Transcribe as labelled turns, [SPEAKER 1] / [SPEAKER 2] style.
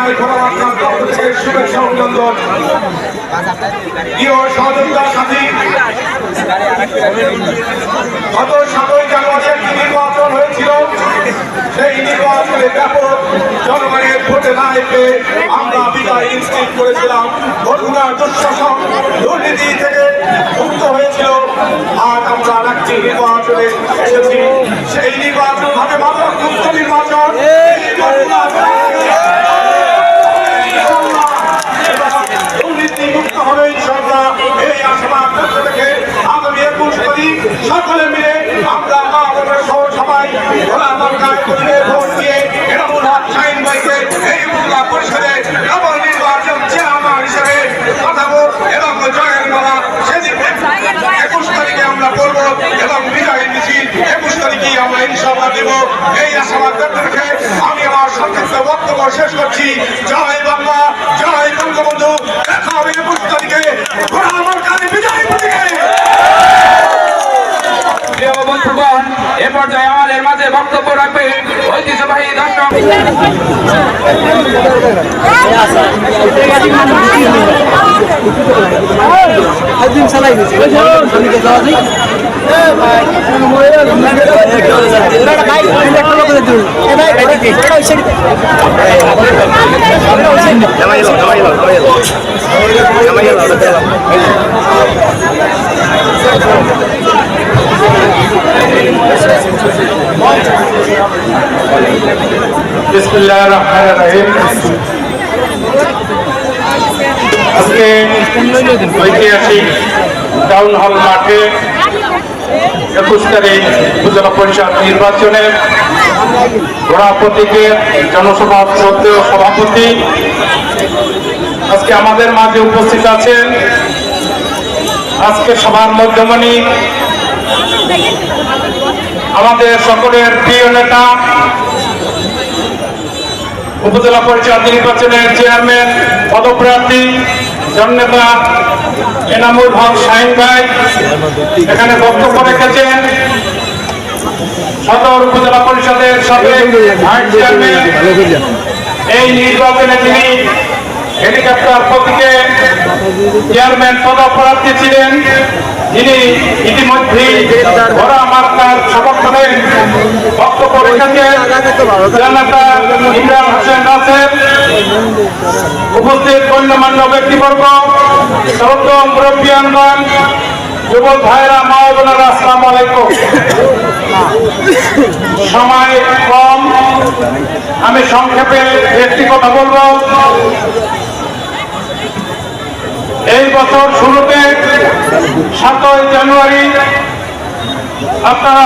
[SPEAKER 1] জানাই ঘোড়ামার্কার পক্ষ থেকে শুভেচ্ছা অভিনন্দন। প্রিয় সহযোগিতার সাথী, গত 7ই জানুয়ারি একটি নির্বাচন হয়েছিল। সেই নির্বাচনে ব্যাপক জনগণের ভোটে না পেয়ে আমরা বিদায় নিশ্চিত করেছিলাম। ভোটগুলা দুঃশাসন দুর্নীতি থেকে মুক্ত হয়েছিল। আজ আমরা একটি নির্বাচনে এসেছি। সেই নির্বাচন হবে মাদক মুক্ত নির্বাচন। দুর্নীতি মুক্ত হবে ইনশাআল্লাহ। এই আশাবাদ ব্যক্ত রেখে আগামী 21 তারিখ সকলে মিলে আমরা আমাদের সবাই ঘোড়ামার্কায় ভোট দিয়ে এনামুল হক শাহীন ভাইকে এই উপজেলা পরিষদে নবনির্বাচিত চেয়ারম্যান হিসেবে পাঠাবো এবং জয়ের মালা সেদিন 21 তারিখে আমরা করবো এবং বিজয়ের মিছিল 21 তারিখেই আমরা ইনশাআল্লাহ দেব। এই আশাবাদ ব্যক্ত রেখে আমি আমার সংক্ষিপ্ত বক্তব্য শেষ করছি। জয় বাংলা, জয় বঙ্গবন্ধু। দেখা হবে 21 তারিখে ঘোড়ামার্কার বিজয় প্রতীকে।
[SPEAKER 2] প্রিয় বন্ধুগণ, এ পর্যায়ে আমাদের মাঝে বক্তব্য রাখবে ঐতিহ্যবাহী দর্শক
[SPEAKER 3] বিসমিল্লাহির রহমানির রহিম। আজকে ঐতিহাসিক টাউন হল মাঠে 21 তারিখ উপজেলা পরিষদ নির্বাচনের ঘোড়া প্রতীকের জনসভা শ্রদ্ধেয় সভাপতি আজকে আমাদের মাঝে উপস্থিত আছেন। আজকে সভার মধ্যমণি আমাদের সকলের প্রিয় নেতা উপজেলা পরিষদ নির্বাচনের চেয়ারম্যান পদপ্রার্থী জননেতা এনামুল হক শাহীন ভাই এখানে বক্তব্য রেখেছেন। সদর উপজেলা পরিষদের সাবেক ভাইস চেয়ারম্যান, এই নির্বাচনে তিনি হেলিকপ্টার প্রতীকে চেয়ারম্যান পদপ্রার্থী ছিলেন, যিনি ইতিমধ্যেই ঘোড়ামার্কার সমর্থনে বক্তব্য রেখেছেন। জননেতা ইমরান হোসেন রাসেল, উপস্থিত গণ্যমান্য ব্যক্তিবর্গ, শ্রদ্ধেয় মুরব্বিয়ানগণ, যুবক ভাইরা, মা ও বোনেরা, আসসালামু আলাইকুম। সময় কম, আমি সংক্ষেপে একটি কথা বলবো। এই বছর শুরুতে 7ই জানুয়ারি আপনারা